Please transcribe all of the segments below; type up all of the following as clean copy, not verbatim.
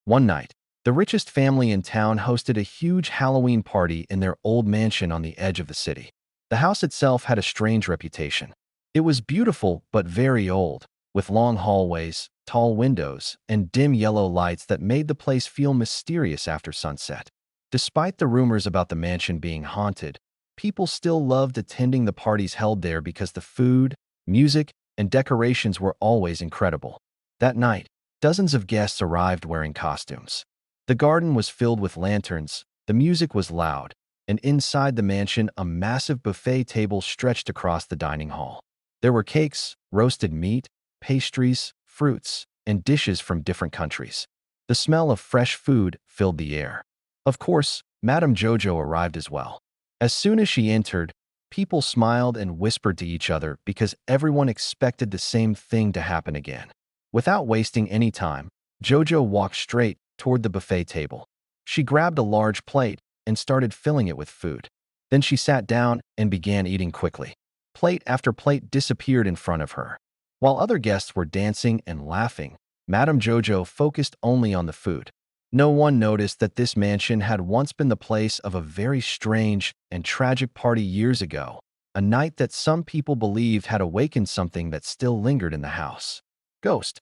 One night, the richest family in town hosted a huge Halloween party in their old mansion on the edge of the city. The house itself had a strange reputation. It was beautiful but very old, with long hallways, tall windows, and dim yellow lights that made the place feel mysterious after sunset. Despite the rumors about the mansion being haunted, people still loved attending the parties held there because the food, music, and decorations were always incredible. That night, dozens of guests arrived wearing costumes. The garden was filled with lanterns, the music was loud, and inside the mansion a massive buffet table stretched across the dining hall. There were cakes, roasted meat, pastries, fruits, and dishes from different countries. The smell of fresh food filled the air. Of course, Madame Jojo arrived as well. As soon as she entered, people smiled and whispered to each other because everyone expected the same thing to happen again. Without wasting any time, Jojo walked straight toward the buffet table. She grabbed a large plate and started filling it with food. Then she sat down and began eating quickly. Plate after plate disappeared in front of her. While other guests were dancing and laughing, Madame Jojo focused only on the food. No one noticed that this mansion had once been the place of a very strange and tragic party years ago, a night that some people believed had awakened something that still lingered in the house. Ghost.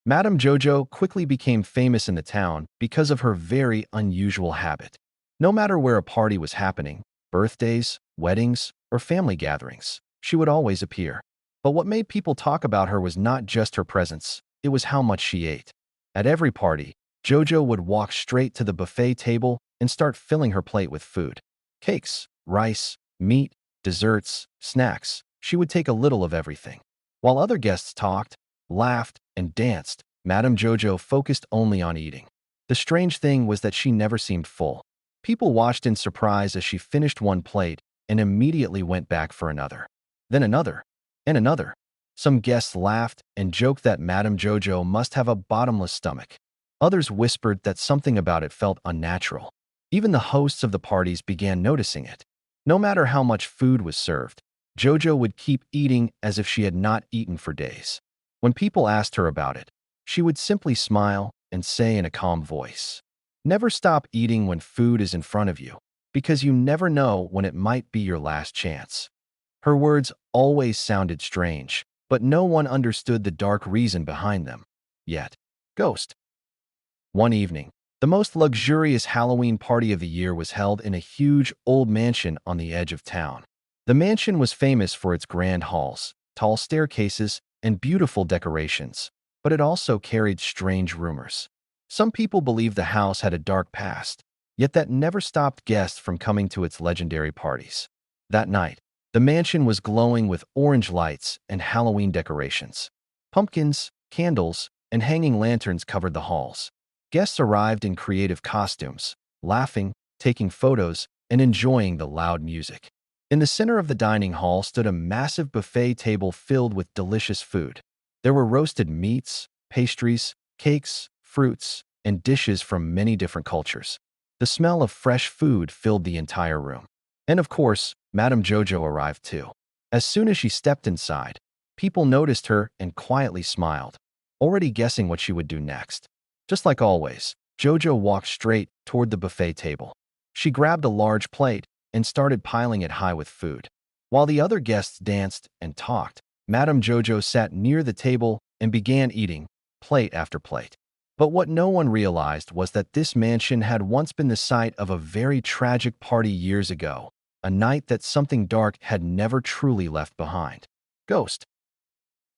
Madame Jojo quickly became famous in the town because of her very unusual habit. No matter where a party was happening, birthdays, weddings, or family gatherings, she would always appear. But what made people talk about her was not just her presence, it was how much she ate. At every party, Jojo would walk straight to the buffet table and start filling her plate with food. Cakes, rice, meat, desserts, snacks. She would take a little of everything. While other guests talked, laughed, and danced, Madame Jojo focused only on eating. The strange thing was that she never seemed full. People watched in surprise as she finished one plate and immediately went back for another. Then another, and another. Some guests laughed and joked that Madame Jojo must have a bottomless stomach. Others whispered that something about it felt unnatural. Even the hosts of the parties began noticing it. No matter how much food was served, Jojo would keep eating as if she had not eaten for days. When people asked her about it, she would simply smile and say in a calm voice, "Never stop eating when food is in front of you, because you never know when it might be your last chance." Her words always sounded strange, but no one understood the dark reason behind them. Yet, Ghost. One evening, the most luxurious Halloween party of the year was held in a huge old mansion on the edge of town. The mansion was famous for its grand halls, tall staircases, and beautiful decorations, but it also carried strange rumors. Some people believed the house had a dark past, yet that never stopped guests from coming to its legendary parties. That night, the mansion was glowing with orange lights and Halloween decorations. Pumpkins, candles, and hanging lanterns covered the halls. Guests arrived in creative costumes, laughing, taking photos, and enjoying the loud music. In the center of the dining hall stood a massive buffet table filled with delicious food. There were roasted meats, pastries, cakes, fruits, and dishes from many different cultures. The smell of fresh food filled the entire room. And of course, Madame Jojo arrived too. As soon as she stepped inside, people noticed her and quietly smiled, already guessing what she would do next. Just like always, Jojo walked straight toward the buffet table. She grabbed a large plate and started piling it high with food. While the other guests danced and talked, Madame Jojo sat near the table and began eating, plate after plate. But what no one realized was that this mansion had once been the site of a very tragic party years ago, a night that something dark had never truly left behind. Ghost.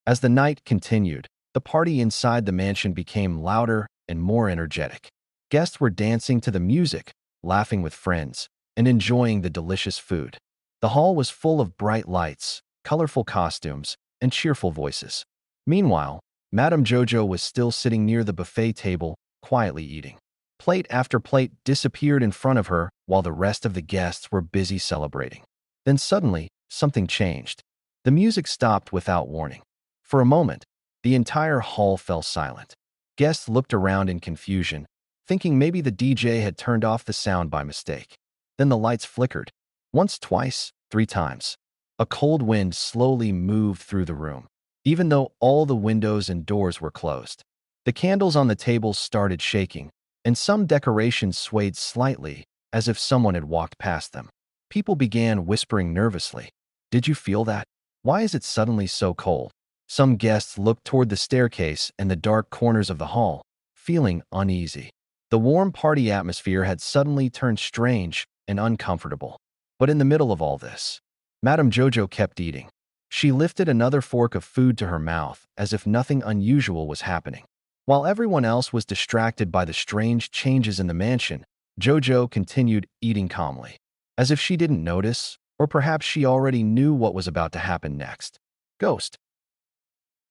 As the night continued, the party inside the mansion became louder and more energetic. Guests were dancing to the music, laughing with friends, and enjoying the delicious food. The hall was full of bright lights, colorful costumes, and cheerful voices. Meanwhile, Madame Jojo was still sitting near the buffet table, quietly eating. Plate after plate disappeared in front of her while the rest of the guests were busy celebrating. Then suddenly, something changed. The music stopped without warning. For a moment, the entire hall fell silent. Guests looked around in confusion, thinking maybe the DJ had turned off the sound by mistake. Then the lights flickered. Once, twice, 3 times. A cold wind slowly moved through the room, even though all the windows and doors were closed. The The candles on the tables started shaking, and some decorations swayed slightly, as if someone had walked past them. People began whispering nervously. "Did you feel that? Why is it suddenly so cold?" Some guests looked toward the staircase and the dark corners of the hall, feeling uneasy. The warm party atmosphere had suddenly turned strange and uncomfortable. But in the middle of all this, Madame Jojo kept eating. She lifted another fork of food to her mouth as if nothing unusual was happening. While everyone else was distracted by the strange changes in the mansion, Jojo continued eating calmly, as if she didn't notice, or perhaps she already knew what was about to happen next. Ghost.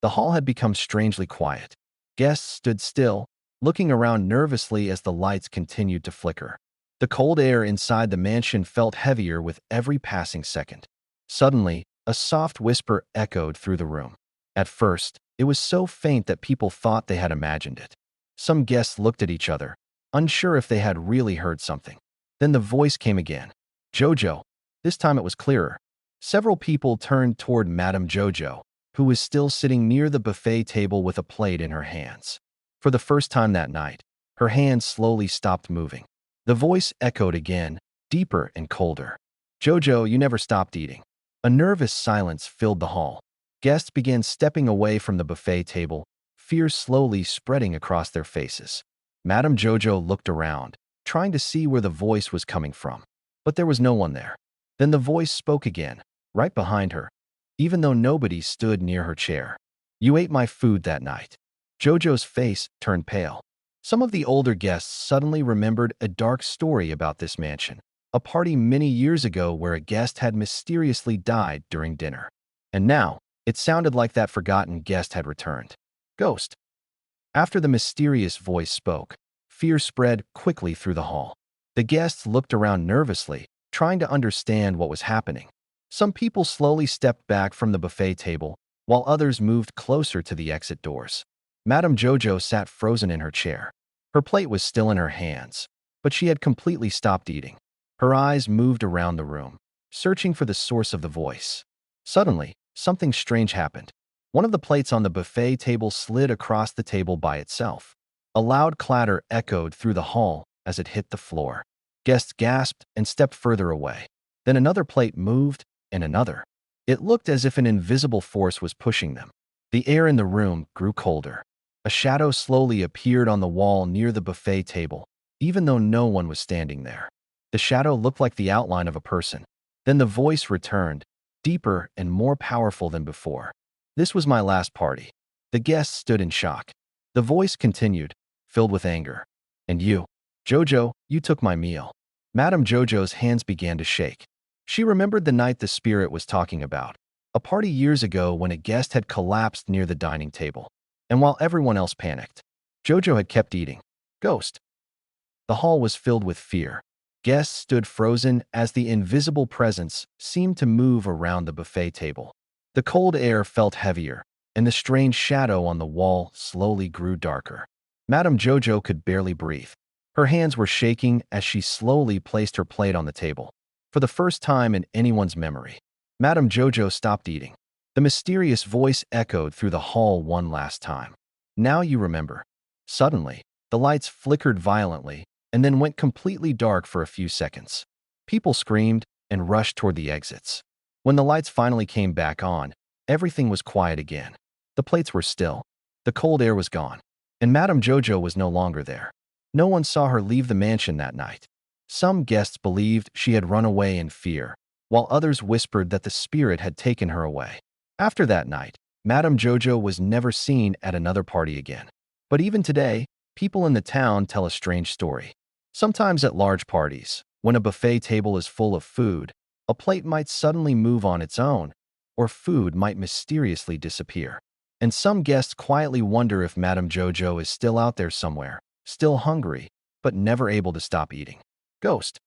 The hall had become strangely quiet. Guests stood still, looking around nervously as the lights continued to flicker. The cold air inside the mansion felt heavier with every passing second. Suddenly, a soft whisper echoed through the room. At first, it was so faint that people thought they had imagined it. Some guests looked at each other, unsure if they had really heard something. Then the voice came again. "Jojo." This time it was clearer. Several people turned toward Madame Jojo, who was still sitting near the buffet table with a plate in her hands. For the first time that night, her hands slowly stopped moving. The voice echoed again, deeper and colder. "Jojo, you never stopped eating." A nervous silence filled the hall. Guests began stepping away from the buffet table, fear slowly spreading across their faces. Madame Jojo looked around, trying to see where the voice was coming from. But there was no one there. Then the voice spoke again, right behind her, even though nobody stood near her chair. "You ate my food that night." Jojo's face turned pale. Some of the older guests suddenly remembered a dark story about this mansion, a party many years ago where a guest had mysteriously died during dinner. And now, it sounded like that forgotten guest had returned. Ghost. After the mysterious voice spoke, fear spread quickly through the hall. The guests looked around nervously, trying to understand what was happening. Some people slowly stepped back from the buffet table, while others moved closer to the exit doors. Madame Jojo sat frozen in her chair. Her plate was still in her hands, but she had completely stopped eating. Her eyes moved around the room, searching for the source of the voice. Suddenly, something strange happened. One of the plates on the buffet table slid across the table by itself. A loud clatter echoed through the hall as it hit the floor. Guests gasped and stepped further away. Then another plate moved, and another. It looked as if an invisible force was pushing them. The air in the room grew colder. A shadow slowly appeared on the wall near the buffet table, even though no one was standing there. The shadow looked like the outline of a person. Then the voice returned, deeper and more powerful than before. "This was my last party." The guests stood in shock. The voice continued, filled with anger. "And you, Jojo, you took my meal." Madame Jojo's hands began to shake. She remembered the night the spirit was talking about, a party years ago when a guest had collapsed near the dining table. And while everyone else panicked, Jojo had kept eating. Ghost. The hall was filled with fear. Guests stood frozen as the invisible presence seemed to move around the buffet table. The cold air felt heavier, and the strange shadow on the wall slowly grew darker. Madame Jojo could barely breathe. Her hands were shaking as she slowly placed her plate on the table. For the first time in anyone's memory, Madame Jojo stopped eating. The mysterious voice echoed through the hall one last time. "Now you remember." Suddenly, the lights flickered violently and then went completely dark for a few seconds. People screamed and rushed toward the exits. When the lights finally came back on, everything was quiet again. The plates were still, the cold air was gone, and Madame Jojo was no longer there. No one saw her leave the mansion that night. Some guests believed she had run away in fear, while others whispered that the spirit had taken her away. After that night, Madame Jojo was never seen at another party again. But even today, people in the town tell a strange story. Sometimes at large parties, when a buffet table is full of food, a plate might suddenly move on its own, or food might mysteriously disappear. And some guests quietly wonder if Madame Jojo is still out there somewhere, still hungry, but never able to stop eating. Ghost.